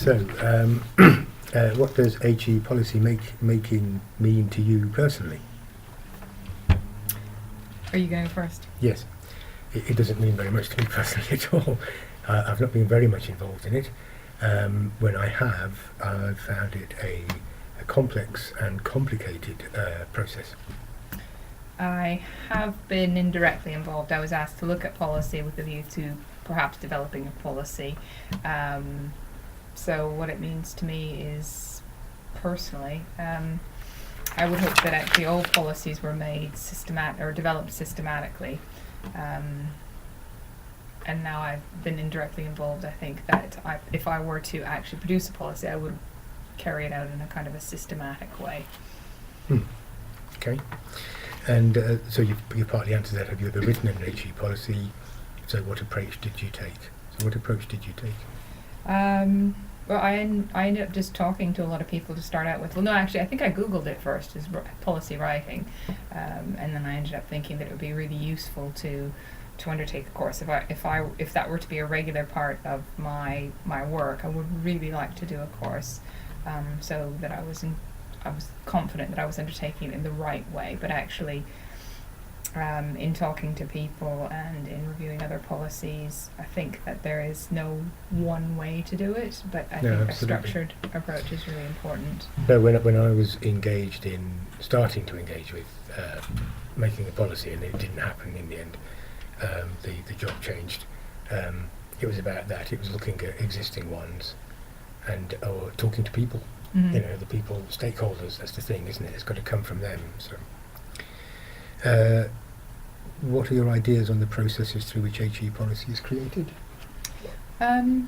So, what does HE policy making mean to you personally? Are you going first? Yes, it doesn't mean very much to me personally at all. I've not been very much involved in it. When I have, I've found it a complex and complicated process. I have been indirectly involved. I was asked to look at policy with a view to perhaps developing a policy. So what it means to me is, personally, I would hope that actually all policies were made developed systematically. And now I've been indirectly involved. I think that if I were to actually produce a policy, I would carry it out in a kind of a systematic way. Okay. And so you've partly answered that. Have you ever written an HE policy? So what approach did you take? Well, I ended up just talking to a lot of people to start out with. Well, no, actually, I think I Googled it first as policy writing, and then I ended up thinking that it would be really useful to undertake a course. If that were to be a regular part of my work, I would really like to do a course, so that I was confident that I was undertaking it in the right way. But actually, in talking to people and in reviewing other policies, I think that there is no one way to do it, but I think absolutely. a structured approach is really important. No, when I was starting to engage with making a policy, and it didn't happen in the end, the job changed. It was about that. It was looking at existing ones and or talking to people. Mm-hmm. You know, the people, stakeholders. That's the thing, isn't it? It's got to come from them. So, what are your ideas on the processes through which HE policy is created? That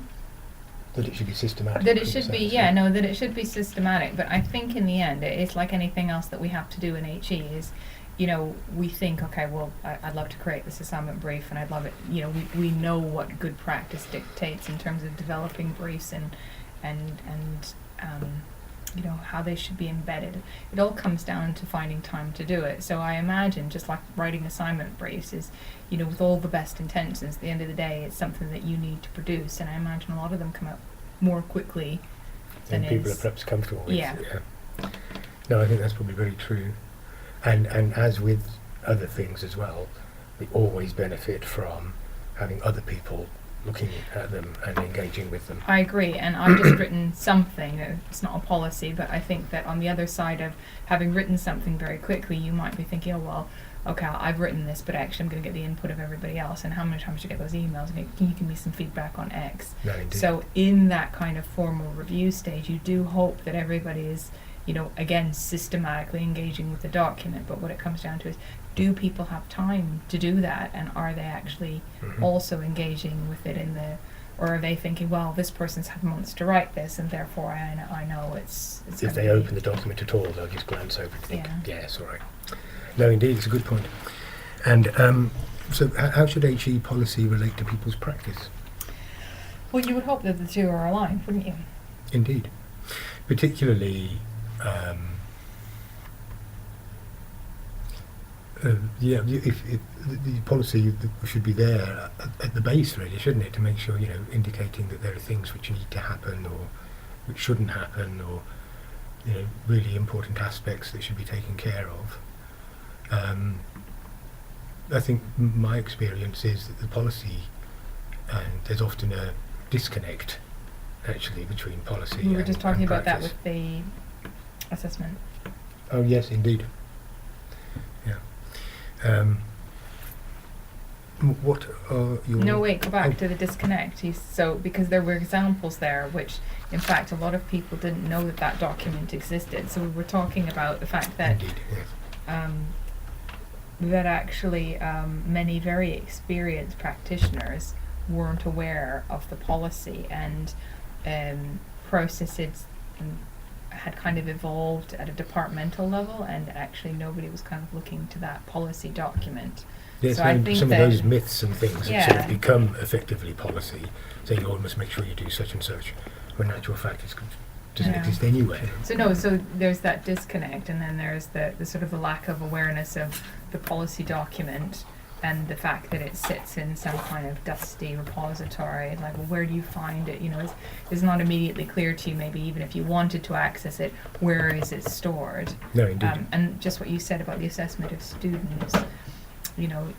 it should be systematic. That it should be, that it should be systematic. But I think in the end, it's like anything else that we have to do in HE is, you know, we think, okay, well, I'd love to create this assignment brief, and I'd love it. You know, we know what good practice dictates in terms of developing briefs and you know, how they should be embedded. It all comes down to finding time to do it. So I imagine, just like writing assignment briefs is, you know, with all the best intentions, at the end of the day, it's something that you need to produce, and I imagine a lot of them come out more quickly than people are perhaps comfortable with. Yeah. No, I think that's probably very true. And as with other things as well, we always benefit from having other people looking at them and engaging with them. I agree, and I've just written something. It's not a policy, but I think that on the other side of having written something very quickly, you might be thinking, oh, well, okay, I've written this, but actually I'm going to get the input of everybody else, and how many times do you get those emails, and can you give me some feedback on X? No, indeed. So in that kind of formal review stage, you do hope that everybody is, you know, again, systematically engaging with the document, but what it comes down to is, do people have time to do that, and are they actually also engaging with it or are they thinking, well, this person's had months to write this, and therefore I know it's if they open the document at all, they'll just glance over and think, Yeah. yes, all right. No, indeed, it's a good point. And so how should HE policy relate to people's practice? Well, you would hope that the two are aligned, wouldn't you? Indeed. Particularly, if the policy should be there at the base, really, shouldn't it, to make sure, you know, indicating that there are things which need to happen or which shouldn't happen, or, you know, really important aspects that should be taken care of. I think my experience is that the policy, and there's often a disconnect, actually, between policy We were just talking about that practice. with the assessment. Oh yes, indeed. Yeah. What are your... No, wait, go back to the disconnect. Because there were examples there which, in fact, a lot of people didn't know that document existed. So we were talking about the fact that Indeed, yes. that actually many very experienced practitioners weren't aware of the policy, and processes had kind of evolved at a departmental level, and actually nobody was kind of looking to that policy document. Yes, so I think some of that those myths and things have sort of become effectively policy, saying, oh, you must make sure you do such and such, when in actual fact it doesn't exist anyway. So there's that disconnect, and then there's the sort of the lack of awareness of the policy document and the fact that it sits in some kind of dusty repository, like, well, where do you find it? You know, it's not immediately clear to you, maybe even if you wanted to access it, where is it stored? No, indeed. And just what you said about the assessment of students, you know,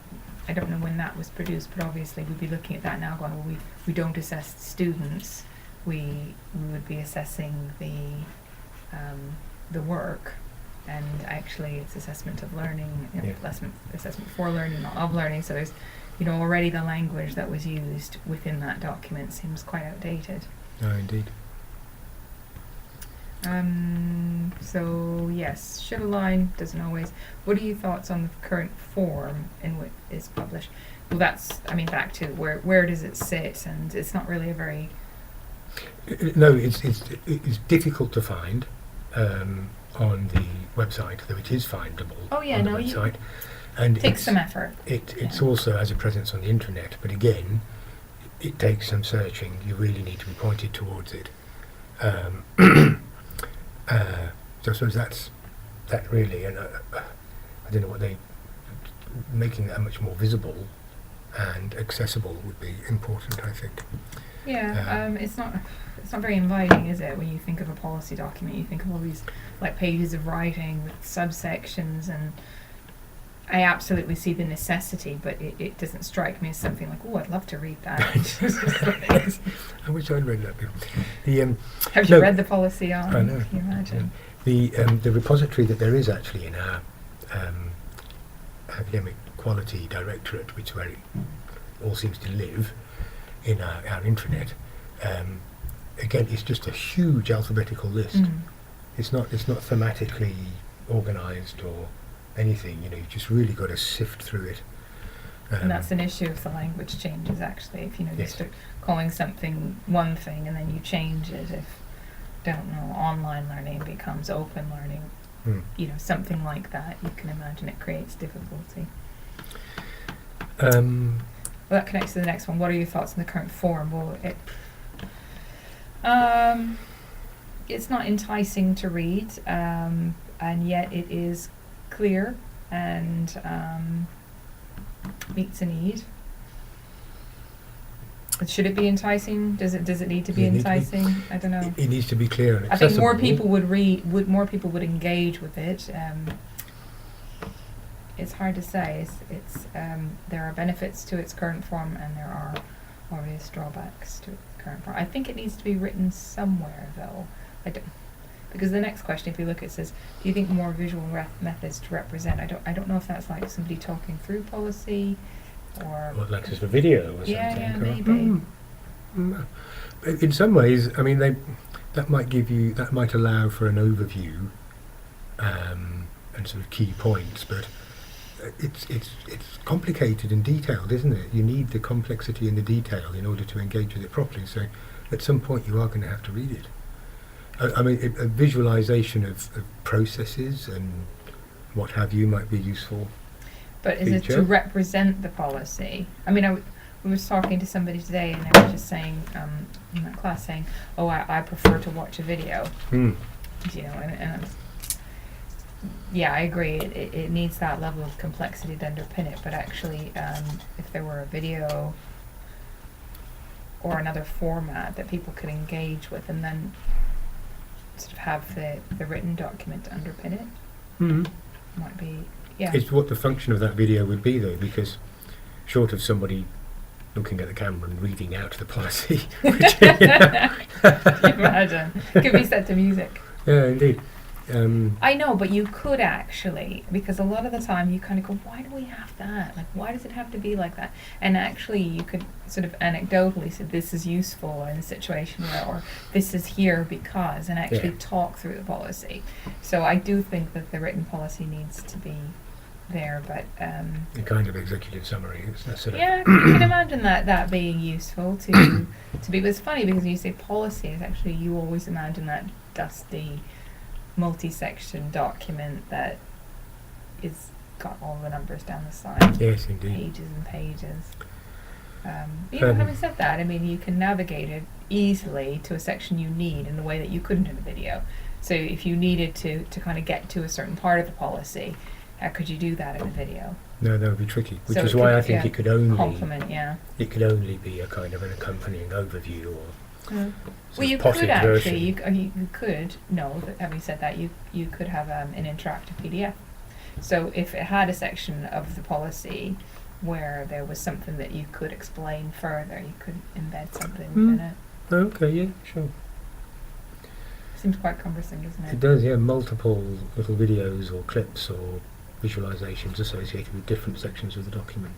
I don't know when that was produced, but obviously we'd be looking at that now going, well, we don't assess students, we would be assessing the work. And actually it's assessment of learning, you know, assessment for learning, not of learning. So there's, you know, already the language that was used within that document seems quite outdated. No, indeed. So yes, should align, doesn't always. What are your thoughts on the current form in which it's published? Well, that's, I mean, back to where does it sit? And it's not really a very... No, it's difficult to find. On the website, though it is findable on the website. And takes some effort. It's also has a presence on the intranet, but again, it takes some searching. You really need to be pointed towards it. So I suppose that really, and I don't know what making that much more visible and accessible would be important, I think. Yeah, it's not very inviting, is it? When you think of a policy document, you think of all these like pages of writing with subsections, and I absolutely see the necessity, but it doesn't strike me as something like, oh, I'd love to read that. I wish I'd read that bit. Have you read the policy on? I know. Can you imagine? The repository that there is actually in our academic quality directorate, which is where it all seems to live, in our intranet, again, it's just a huge alphabetical list. It's not thematically organised or anything. You know, you've just really got to sift through it. And that's an issue if the language changes. Actually, if you know you start calling something one thing and then you change it. If online learning becomes open learning, you know, something like that, you can imagine it creates difficulty. Well, that connects to the next one. What are your thoughts on the current form? Well, it's not enticing to read, and yet it is clear and meets a need. Should it be enticing? Does it need to be enticing? I don't know. It needs to be clear and accessible. I think more people would read. More people would engage with it. It's hard to say. It's there are benefits to its current form, and there are obvious drawbacks to its current form. I think it needs to be written somewhere, though. Because the next question, if you look, it says, "Do you think more visual methods to represent?" I don't know if that's like somebody talking through policy, or like just a video or something. Yeah, maybe. In some ways, I mean, that might allow for an overview and sort of key points, but it's complicated and detailed, isn't it? You need the complexity and the detail in order to engage with it properly. So at some point you are going to have to read it. I mean, a visualization of processes and what have you might be useful. But is it to represent the policy? I mean, I was talking to somebody today, and they were just saying, in that class, saying, "Oh, I prefer to watch a video." You know, and yeah, I agree. It needs that level of complexity to underpin it. But actually, if there were a video or another format that people could engage with, and then sort of have the written document to underpin it, might be. Yeah. It's what the function of that video would be, though, because short of somebody looking at the camera and reading out the policy, which, imagine, could be set to music. Yeah, indeed. I know, but you could actually, because a lot of the time you kind of go, why do we have that? Like, why does it have to be like that? And actually you could sort of anecdotally say, this is useful in a situation where, or this is here because, and actually talk through the policy. So I do think that the written policy needs to be there, but a kind of executive summary. Sort of you can imagine that being useful to be. But it's funny because when you say policy, it's actually, you always imagine that dusty multi-section document that is got all the numbers down the side. Yes, indeed. Pages and pages. Having said that, I mean, you can navigate it easily to a section you need in the way that you couldn't in a video. So if you needed to kind of get to a certain part of the policy, How could you do that in a video? No, that would be tricky. Which So is it why could- I think yeah, it could only Complement, be a kind of an accompanying overview or Well, sort you of could potted actually, version. you could, no, having said that, you could have an interactive PDF. So if it had a section of the policy where there was something that you could explain further, you could embed something within it. Okay, yeah, sure. Seems quite cumbersome, doesn't It it? does, yeah, multiple little videos or clips or visualizations associated with different sections of the document.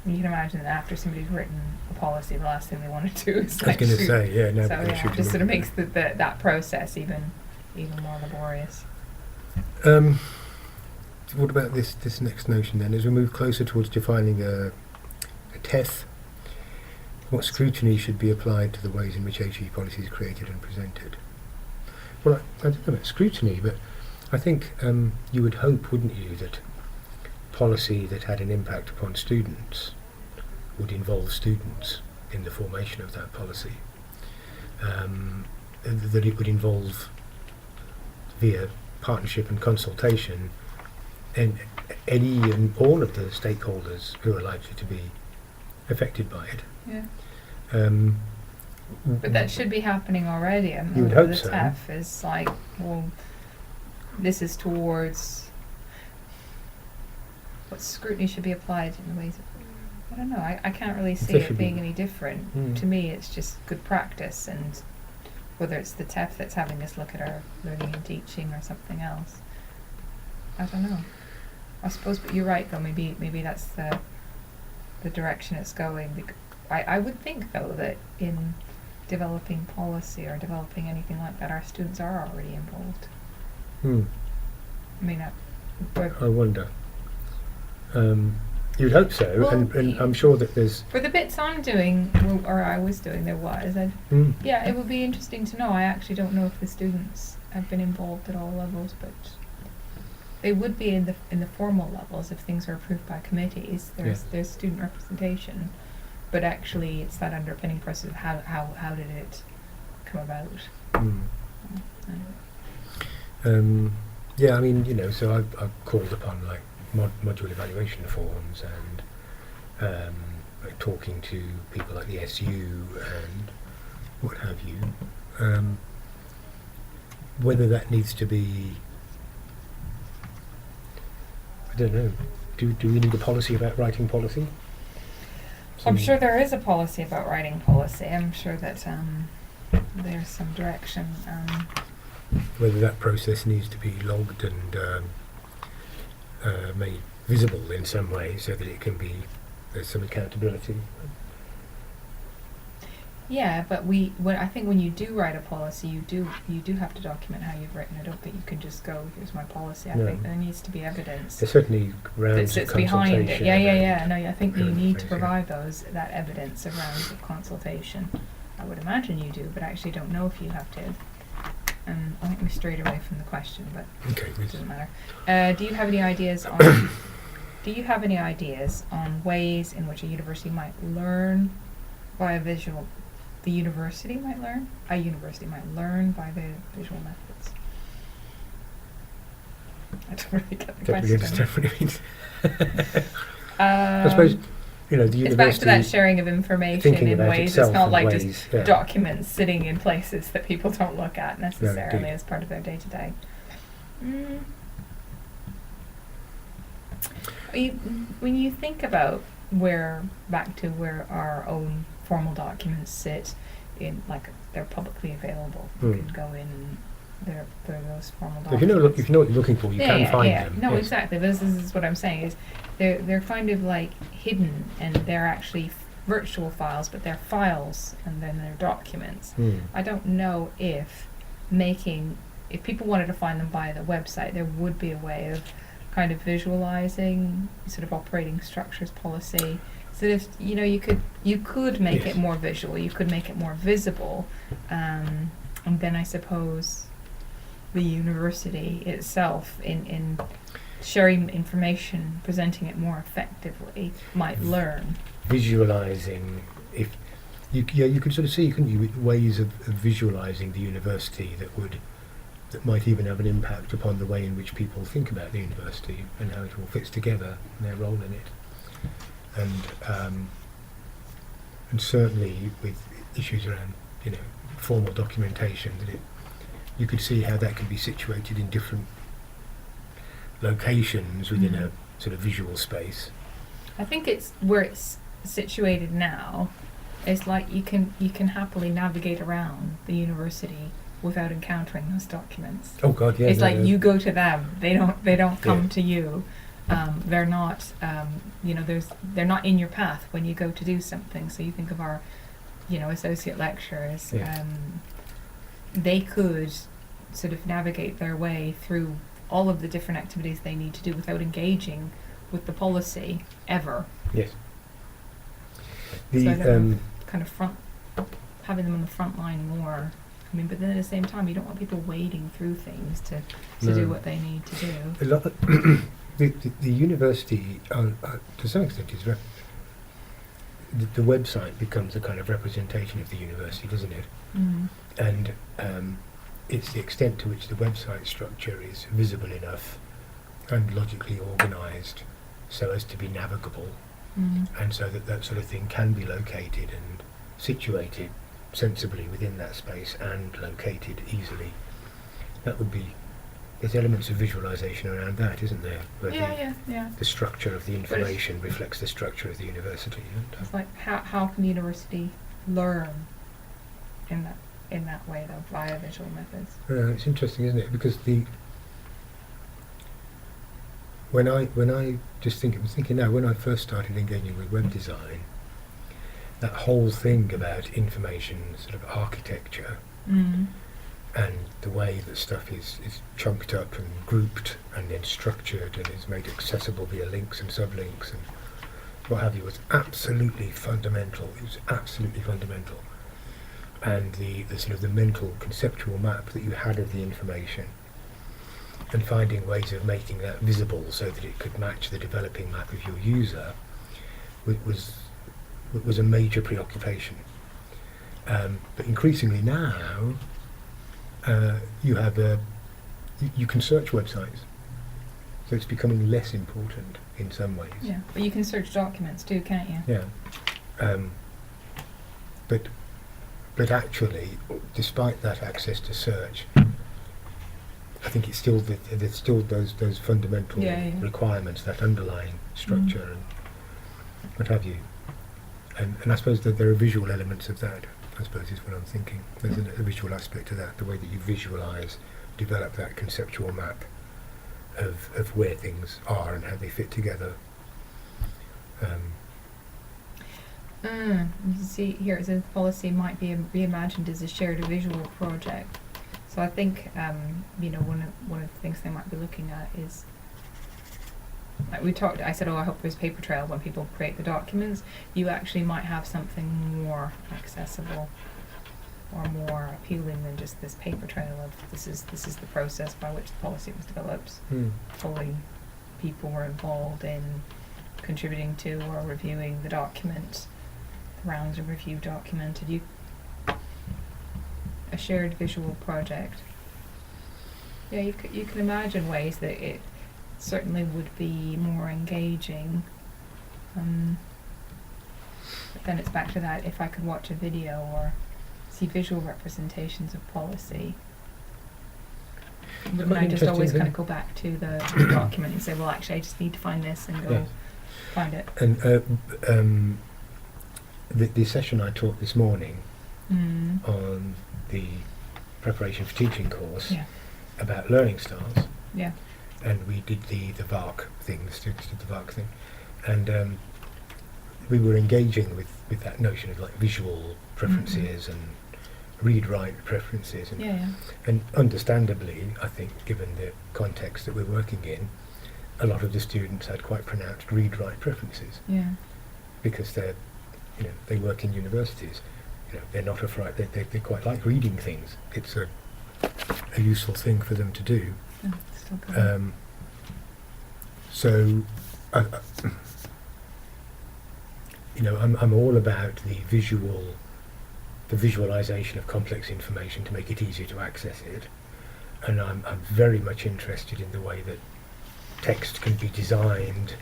You can imagine that after somebody's written a policy, the last thing they want to do is I was going to shoot. say, yeah, no, So but yeah, shoot it just them sort of in. makes that process even more laborious. What about this next notion then? As we move closer towards defining a TEF, what scrutiny should be applied to the ways in which HE policy is created and presented? Well, I don't know about scrutiny, but I think you would hope, wouldn't you, that policy that had an impact upon students would involve students in the formation of that policy. That it would involve, via partnership and consultation, and any and all of the stakeholders who are likely to be affected by it. Yeah. Um, But that should be happening already. I mean, You would the hope so. TEF is like, well, this is towards what scrutiny should be applied in the ways of, I don't know, I can't really see There it should being be. any different. Mm. To me, it's just good practice, and whether it's the TEF that's having us look at our learning and teaching or something else, I don't know. I suppose, but you're right though, maybe that's the direction it's going. I would think though that in developing policy or developing anything like that, our students are already involved. I mean, but I wonder. You'd hope so, Well, and I'm sure that there's. for the bits I'm doing, or I was doing, there was. Yeah, it would be interesting to know. I actually don't know if the students have been involved at all levels, but they would be in the formal levels if things are approved by committees. There's student representation, but actually it's that underpinning process of how did it come about. Anyway. Yeah, I mean, so I've called upon like module evaluation forums and like talking to people like the SU and what have you. Whether that needs to be, I don't know. Do we need a policy about writing policy? I'm sure there is a policy about writing policy. I'm sure that there's some direction. Whether that process needs to be logged and made visible in some way so that it can be, there's some accountability. Yeah, but I think when you do write a policy, you do have to document how you've written. I don't think you can just go, here's my policy. I No. think there needs to be evidence There's certainly that rounds of sits consultation. behind it. Yeah. No, I think you and need to things, yeah. provide that evidence of rounds of consultation. I would imagine you do, but I actually don't know if you have to. I think we strayed away from the question, but Okay. it doesn't matter. Do you have any ideas on? Do you have any ideas on ways in which a university might learn via visual? A university might learn by the visual methods. I don't really get the Don't really question. understand what it means. I suppose, the It's university. back to that sharing of information thinking in about ways. itself It's not in like ways, just yeah. documents sitting in places that people don't look at necessarily indeed. as part of their day to day. When you think about back to where our own formal documents sit, in like they're publicly available. You can go in and they're those formal documents. If you know what you're looking for, you can find them. No, yes. exactly. This is what I'm saying is they're kind of like hidden, and they're actually virtual files, but they're files and then they're documents. I don't know if people wanted to find them via the website, there would be a way of kind of visualizing sort of operating structures policy. So if you could make Yes. it more visual, you could make it more visible, and then I suppose the university itself in sharing information, presenting it more effectively, might learn. Visualizing, if you could sort of see, couldn't you, ways of visualizing the university that would that might even have an impact upon the way in which people think about the university and how it all fits together and their role in it. And certainly with issues around, formal documentation, you could see how that could be situated in different locations within a sort of visual space. I think it's where it's situated now. It's like you can happily navigate around the university without encountering those documents. Oh God, yeah. It's like you go to them. They don't come Yeah. to you. They're not. They're not in your path when you go to do something. So you think of our, associate lecturers. Yeah. They could sort of navigate their way through all of the different activities they need to do without engaging with the policy ever. Yes. So I The don't know, kind of having them on the front line more. I mean, but then at the same time, you don't want people wading through things to do No. what they need to do. a lot of the university, to some extent, is the website becomes a kind of representation of the university, doesn't it? Mm. And it's the extent to which the website structure is visible enough and logically organised so as to be navigable, Mm. and so that sort of thing can be located and situated sensibly within that space and located easily. That would be, there's elements of visualisation around that, isn't there? Where Yeah. the structure of the information reflects the structure of the university. It's like how can the university learn in that way though, via visual methods? It's interesting, isn't it? Because when I was thinking now, when I first started engaging with web design, that whole thing about information sort of architecture Mm. and the way that stuff is chunked up and grouped and then structured and is made accessible via links and sublinks and what have you was absolutely fundamental. It was absolutely fundamental. And the sort of the mental conceptual map that you had of the information and finding ways of making that visible so that it could match the developing map of your user was a major preoccupation. But increasingly now, you have you can search websites, so it's becoming less important in some ways. Yeah, but you can search documents too, can't you? Yeah. But actually, despite that access to search, I think it's still there's still those fundamental Yeah. requirements, that underlying structure and what have you. And I suppose that there are visual elements of that, I suppose is what I'm thinking. There's a visual aspect to that, the way that you visualise, develop that conceptual map of where things are and how they fit together. You see here it says policy might be reimagined as a shared visual project. So I think one of the things they might be looking at is, like I said, I hope there's paper trail when people create the documents. You actually might have something more accessible or more appealing than just this paper trail of this is the process by which the policy was developed. Fully people were involved in contributing to or reviewing the document. The rounds of review documented. A shared visual project. Yeah, you can imagine ways that it certainly would be more engaging. But then it's back to that, if I could watch a video or see visual representations of policy, wouldn't Quite I just interesting always thing. kind of go back to the document and say, well, actually, I just need to find this and go Yes. find it. And the session I taught this morning Mm. on the preparation for teaching course Yeah. about learning styles, Yeah. and we did the VARC thing, the students did the VARC thing, and we were engaging with that notion of like visual preferences and read-write preferences, and understandably, I think, given the context that we're working in, a lot of the students had quite pronounced read-write preferences Yeah. because they work in universities. They're not afraid. They quite like reading things. It's a useful thing for them to do. Oh, still going. So, I'm all about the visualization of complex information to make it easier to access it. and I'm very much interested in the way that text can be designed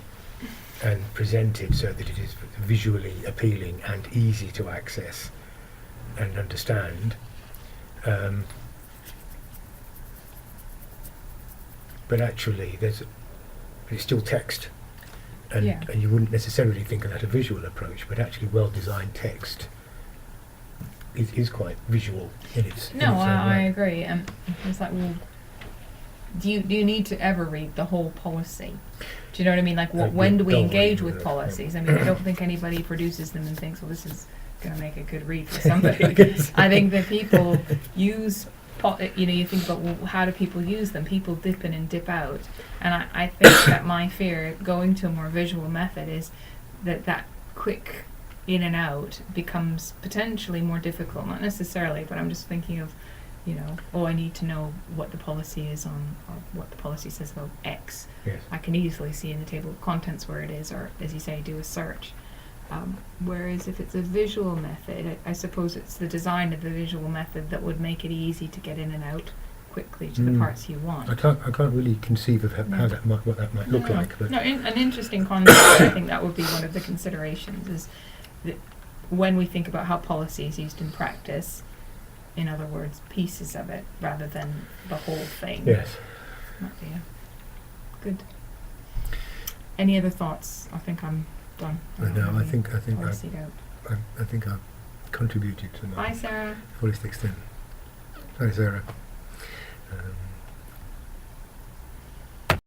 and presented so that it is visually appealing and easy to access and understand. But actually, it's still text, and, Yeah. and you wouldn't necessarily think of that a visual approach, but actually well-designed text is quite visual in its in No, its own I way. agree. It's like, well, do you need to ever read the whole policy? Do you know what I mean? Like, You when do we don't engage really, with yeah. policies? I mean, I don't think anybody produces them and thinks, well, this is going to make a good read for somebody. Yes. I think that people use, you think about, well, how do people use them? People dip in and dip out. And I think that my fear, going to a more visual method, is that quick in and out becomes potentially more difficult. Not necessarily, but I'm just thinking of, I need to know what the policy is on, or what the policy says about X. Yes. I can easily see in the table of contents where it is, or, as you say, do a search. Whereas if it's a visual method, I suppose it's the design of the visual method that would make it easy to get in and out quickly to the parts you want. I can't really conceive of how that might what that might look No. like. But No, an interesting concept. I think that would be one of the considerations, is that when we think about how policy is used in practice, in other words, pieces of it rather than the whole thing. yes, Might be good. Any other thoughts? I think I'm done. no, I think Policied out. I think I've contributed to my Bye, Sarah. fullest extent. Hi, Sarah.